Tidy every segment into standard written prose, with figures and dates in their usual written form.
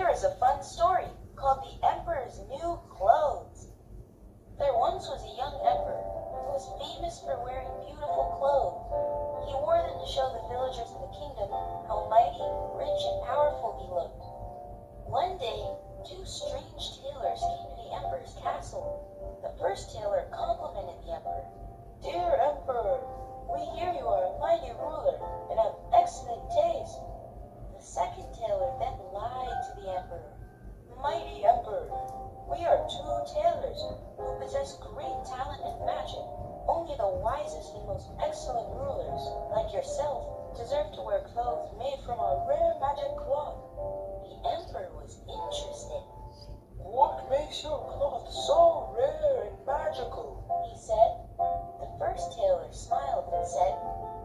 Here is a fun story called The Emperor's New Clothes. There once was a young emperor who was famous for wearing beautiful clothes. He wore them to show the villagers in the kingdom how mighty, rich, and powerful he looked. One day, two strange tailors came to the emperor's castle. The first tailor complimented the emperor. "Dear emperor, we hear you are a mighty ruler and have excellent taste." The second tailor then lied to the emperor. "Mighty emperor, we are two tailors who possess great talent and magic. Only the wisest and most excellent rulers, like yourself, deserve to wear clothes made from our rare magic cloth." The emperor was interested. "What makes your cloth so rare and magical?" he said. The first tailor smiled and said,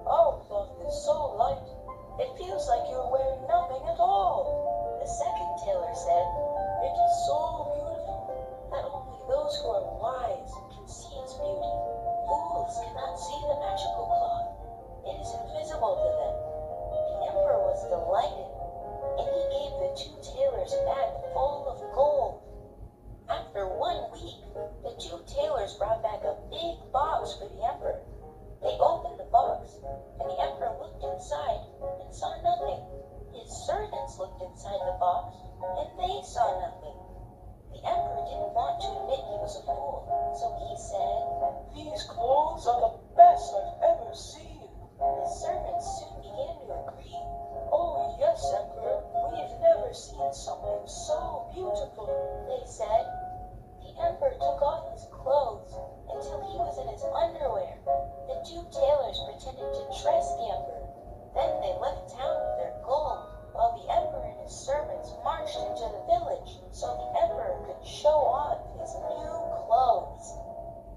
"Our cloth is so light, it feels like you're wearing nothing at all." The second tailor said, "It is so beautiful that only those who are wise can see its beauty. Fools cannot see the magical cloth. It is invisible to them." The emperor was delighted, and he gave the two tailors a bag full of gold. After 1 week, the two tailors brought back a big box for the emperor. They opened the box, and the emperor looked inside and saw nothing. His servants looked inside the box, and they saw nothing. The emperor didn't want to admit he was a fool, so he said, "These clothes are the best I've ever seen." The servants soon began to agree. "Oh yes, emperor, we've never seen something so beautiful," they said. The emperor took off his clothes until he was in his underwear. The two tailors pretended to trust the emperor. Then they left town with their gold, while the emperor and his servants marched into the village so the emperor could show off his new clothes.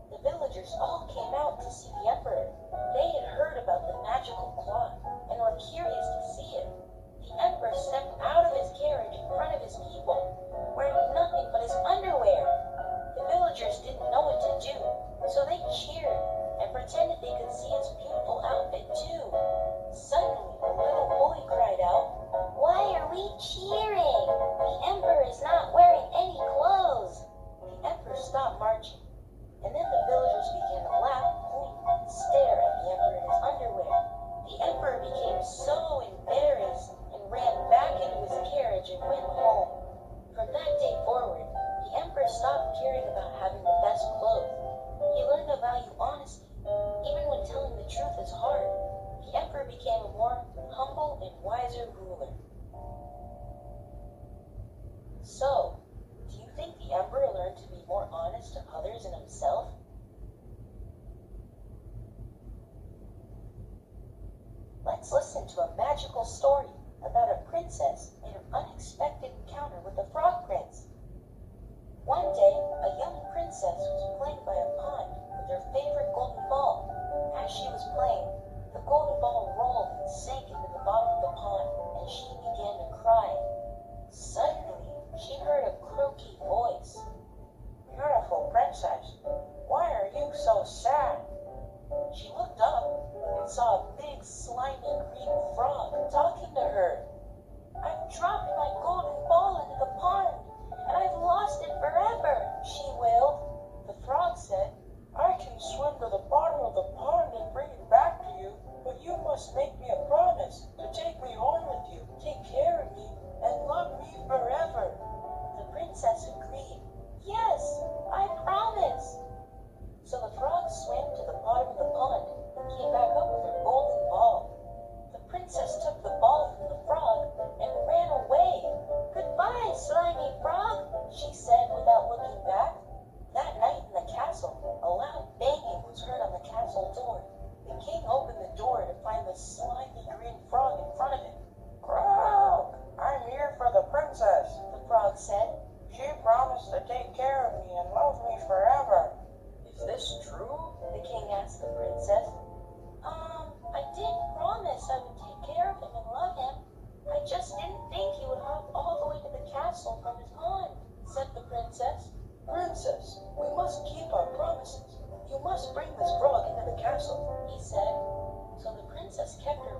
The villagers all came out to see the emperor. They had heard about the magical cloth and were curious to see it. The emperor stepped out of his carriage in front of his people, wearing nothing but his underwear. The villagers didn't know what to do, so they cheered and pretended they could see his beautiful outfit too. Suddenly, a little boy cried out, "Why are we cheering? The emperor is not wearing any clothes." The emperor stopped marching, and then the villagers began to laugh, point, and stare at the emperor in his underwear. The emperor became so embarrassed and ran back into his carriage and went home. From that day forward, the emperor stopped caring about having the best clothes. He learned to value honesty, even when telling the truth is hard. The emperor became a more humble and wiser ruler. So, do you think the emperor learned to be more honest to others and himself? Let's listen to a magical story about a princess and an unexpected encounter with the frog prince. One day, a young princess was playing by a pond with her favorite golden ball. As she was playing, the golden ball rolled and sank into the bottom of the pond, and she began to cry. Suddenly, she heard a croaky voice. "Beautiful princess, why are you so sad?" She looked up and saw a big slimy green frog talking to her. "I've dropped my golden ball into the pond, and I've lost it forever," she wailed. The frog said, "I can swim to the bottom of the pond and bring it back to you, but you must make me a promise to take me home with you, take care of me, and love me forever." The princess agreed. "Yes, I promise." So the frog swam to the bottom of the pond and came back up with her golden ball. The princess took the ball from the frog and ran away. "Goodbye, slimy frog," she said without looking back. That night in the castle, a loud banging was heard on the castle door. The king opened the door to find the slimy green frog in front of him. "Croak! I'm here for the princess," the frog said. "She promised to take care of me and love me forever." "Is this true?" the king asked the princess. I did promise I would take care of him and love him. I just didn't think he would hop all the way to the castle from his pond," said the princess. "Princess, we must keep our promises. You must bring this frog into the castle," he said. So the princess kept her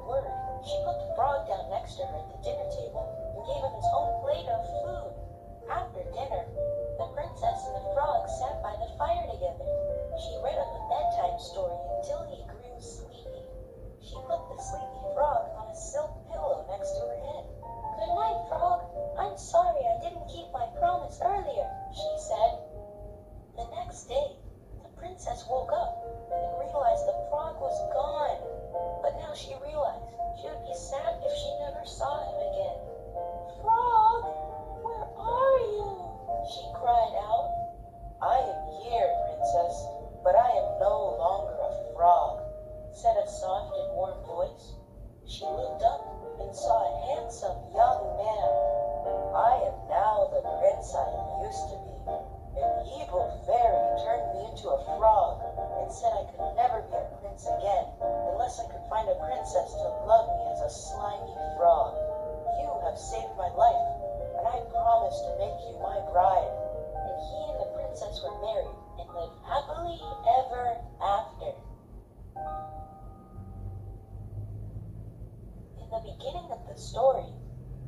the beginning of the story,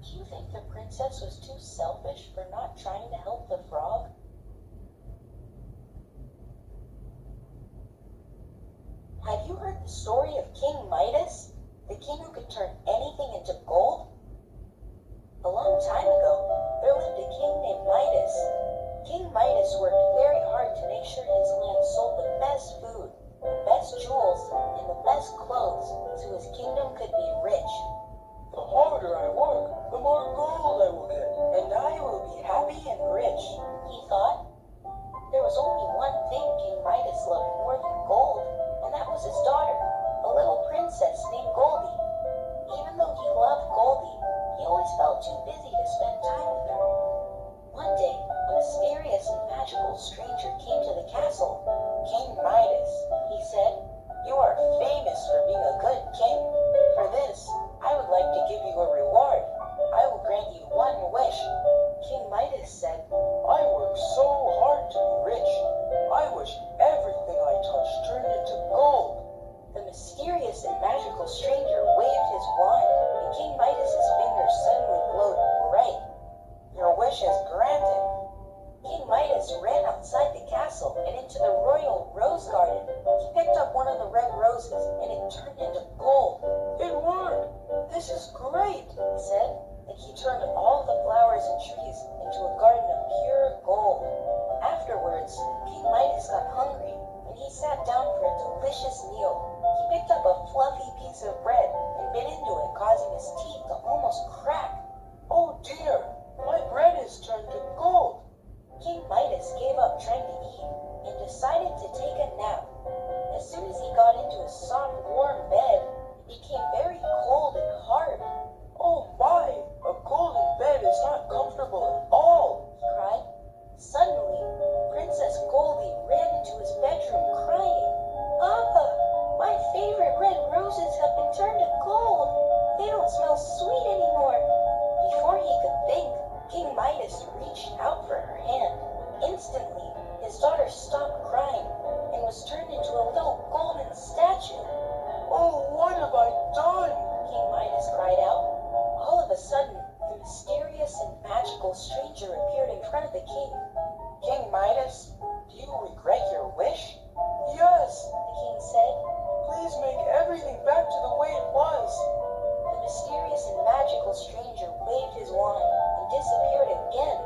do you think the princess was too selfish for not trying to help the frog? Have you heard the story of King Midas, the king who could turn anything into gold? A long time ago, there lived a king named Midas. King Midas worked very hard to make sure his land sold the best food, the best jewels, and the best clothes, so his kingdom could be rich. The harder I work, the more gold I will get, and I will be happy and rich, He thought. There was only one thing King Midas loved more than gold, and that was his daughter, a little princess named Goldie. Even though he loved Goldie, he always felt too busy to spend time with her. One day, a mysterious and magical stranger came to the castle. King Midas, he said, you are famous for being a good king. For this, I would like to give you a reward. I will grant you one wish. King Midas said, I work so hard to be rich. I wish everything I touch turned into gold. The mysterious and magical stranger waved his wand, and King Midas's fingers suddenly glowed bright. Your wish is granted. King Midas ran outside the castle and into the royal rose garden. He picked up one of the red roses, and it turned into gold. It worked. This is great, He said, and he turned all the flowers and trees into a garden of pure gold. Afterwards, King Midas got hungry, and he sat down for a delicious meal. He picked up a fluffy piece of bread and bit into it, causing his teeth to almost crack. Oh dear, my bread is turned to gold. King Midas gave up trying to eat and decided to take a nap. As soon as he got into his soft, warm bed, it became very cold and hard. Oh my, a golden bed is not comfortable at all, He cried. Suddenly, Princess Goldie ran into his bedroom crying, Papa, my favorite red roses have been turned to gold. They don't smell sweet anymore. Before he could think, King Midas reached out for her hand. Instantly, his daughter stopped crying and was turned into a little golden statue. Oh, what have I done? King Midas cried out. All of a sudden, the mysterious and magical stranger appeared in front of the king. King Midas, do you regret your wish? Yes, The king said. please make everything back to the way it was. The mysterious and magical stranger waved his wand and disappeared again.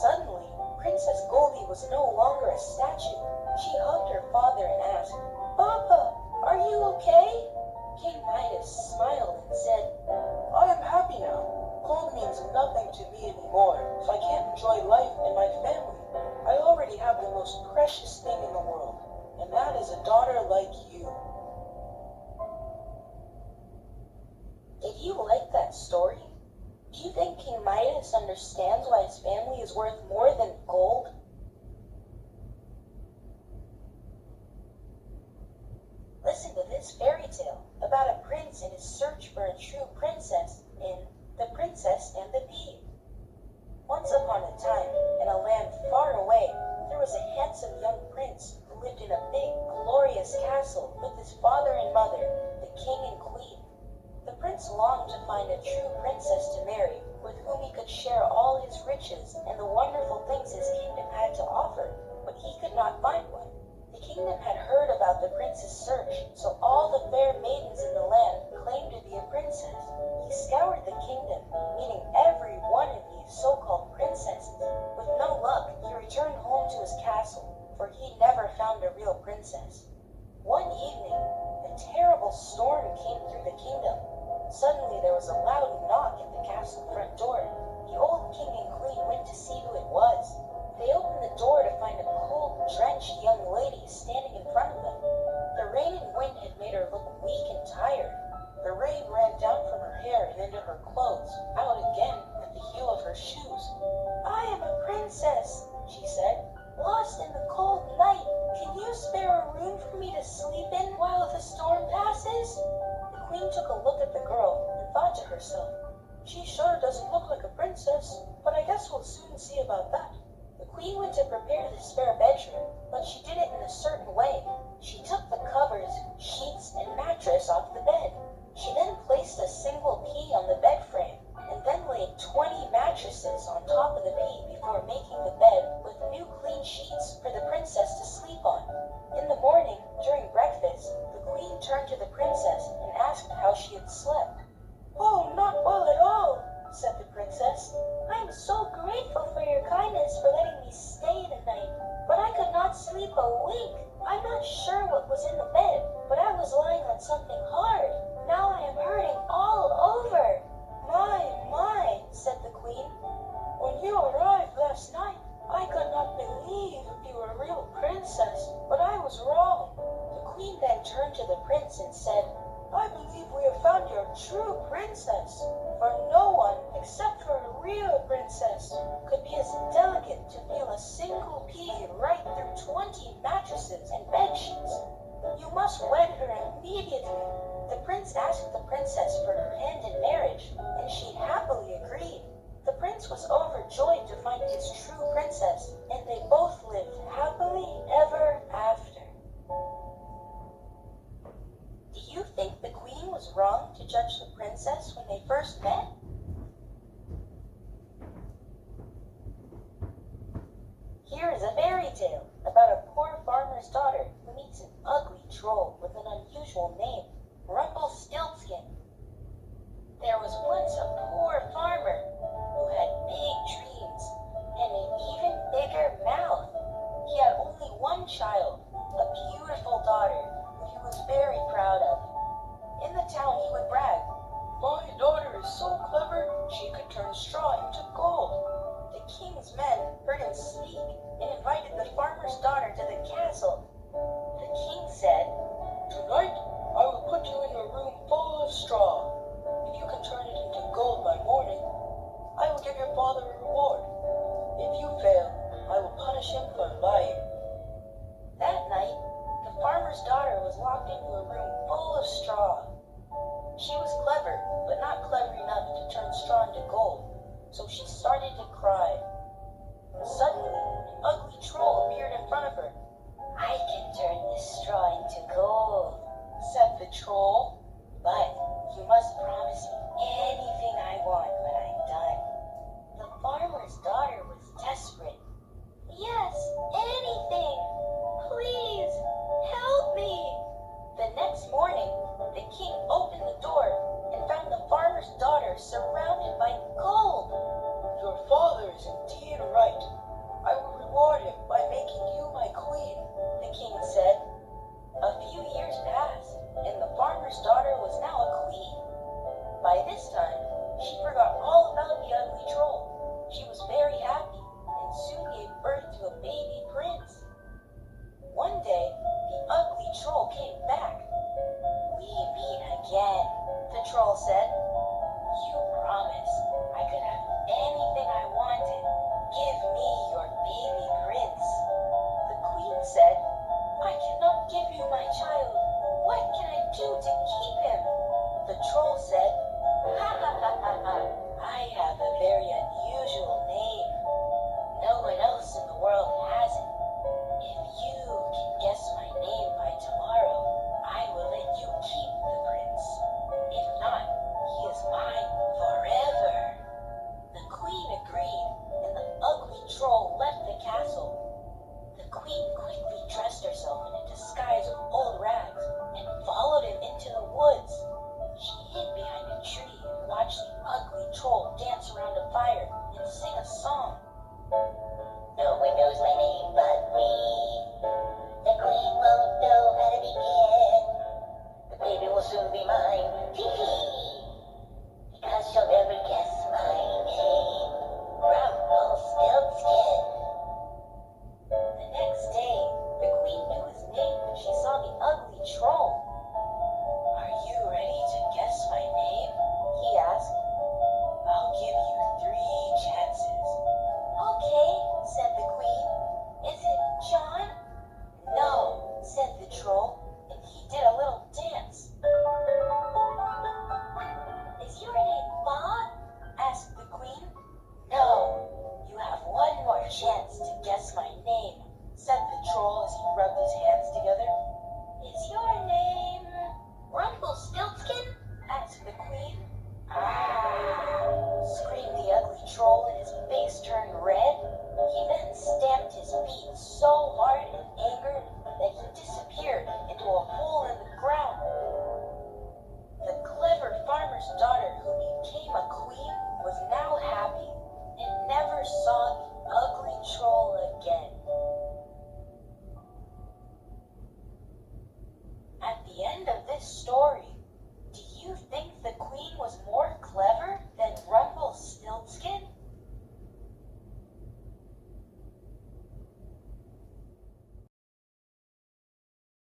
Suddenly, Princess Goldie was no longer a statue. She hugged her father and asked, Papa, are you okay? King Midas smiled and said, I am happy now. Gold means nothing to me anymore if I can't enjoy life and my family. I already have the most precious thing in the world, and that is a daughter like you. Did you like that story? Do you think King Midas understands why his family is worth more than gold? Listen to this fairy tale about a prince in his search for a true princess in The Princess and the Pea. Once upon a time, in a land far away, there was a handsome young prince who lived in a big, glorious castle with his father and mother, the king and queen. The prince longed to find a true princess to marry, with whom he could share all his riches and the wonderful things his kingdom had to offer, but he could not find one. The kingdom had heard about the prince's search, so all the fair maidens in the land claimed to be a princess. He scoured the kingdom, meeting every one of these so-called princesses. With no luck, he returned home to his castle, for he never found a real princess. One evening, a terrible storm came through the kingdom. Suddenly there was a loud knock at the castle front door. The old king and queen went to see who it was. They opened the door to find a cold, drenched young lady standing in front of them. The rain and wind had made her look weak and tired. The rain ran down from her hair and into her clothes, out again at the heel of her shoes. I am a princess, she said, lost in the cold night. Can you spare a room for me to sleep in while the storm passes? The queen took a look at the girl and thought to herself, she sure doesn't look like a princess, but I guess we'll soon see about that. The queen went to prepare the spare bedroom, but she did it in a certain way. She took the covers, sheets, and mattress off the bed. She then placed a single pea slept. Oh, not well at all, said the princess. I am so grateful for your kindness for letting me stay the night, but I could not sleep a wink. I'm not sure what was in the bed, but I was lying on something hard. Now I am hurting all over. My, said the queen. When you arrived last night, I could not believe you were a real princess, but I was wrong. The queen then turned to the prince and said, I believe we have found your true princess, for no one, except for a real princess, could be as delicate to feel a single pea right through 20 mattresses and bed sheets. You must wed her immediately. The prince asked the princess for her hand in marriage, and she happily agreed. The prince was overjoyed to find his true princess, and they both lived happily ever after. Do you think the queen was wrong to judge the princess when they first met? Here is a fairy tale about a poor farmer's daughter who meets an ugly troll with an unusual name, Rumpelstiltskin. There was once a poor farmer who had big dreams and an even bigger mouth. He had only one child, a beautiful daughter who he was very proud of. In the town he would brag, My daughter is so clever, she could turn straw into gold. The king's men heard him speak and invited the farmer's daughter to the castle. The king said, Tonight, I will put you in a room full of straw. If you can turn it into gold by morning, I will give your father a reward. If you fail, I will punish him for lying. That night, the farmer's daughter was locked into a room full of straw. She was clever, but not clever enough to turn straw into gold, so she started to cry. Suddenly, an ugly troll appeared in front of her. I can turn this straw into gold, said the troll, but you must promise me anything I want when I'm done. The farmer's daughter was desperate. Yes, anything! Please, help me! The next morning, the king opened the door and found the farmer's daughter surrounded by gold. Your father is indeed right. I will reward him by making you my queen, The king said. A few years passed, and the farmer's daughter was now a queen. By this time, she forgot all about the ugly troll. She was very happy and soon gave birth to a baby prince. One day, the ugly troll came back. We meet again, the troll said. You promised this story.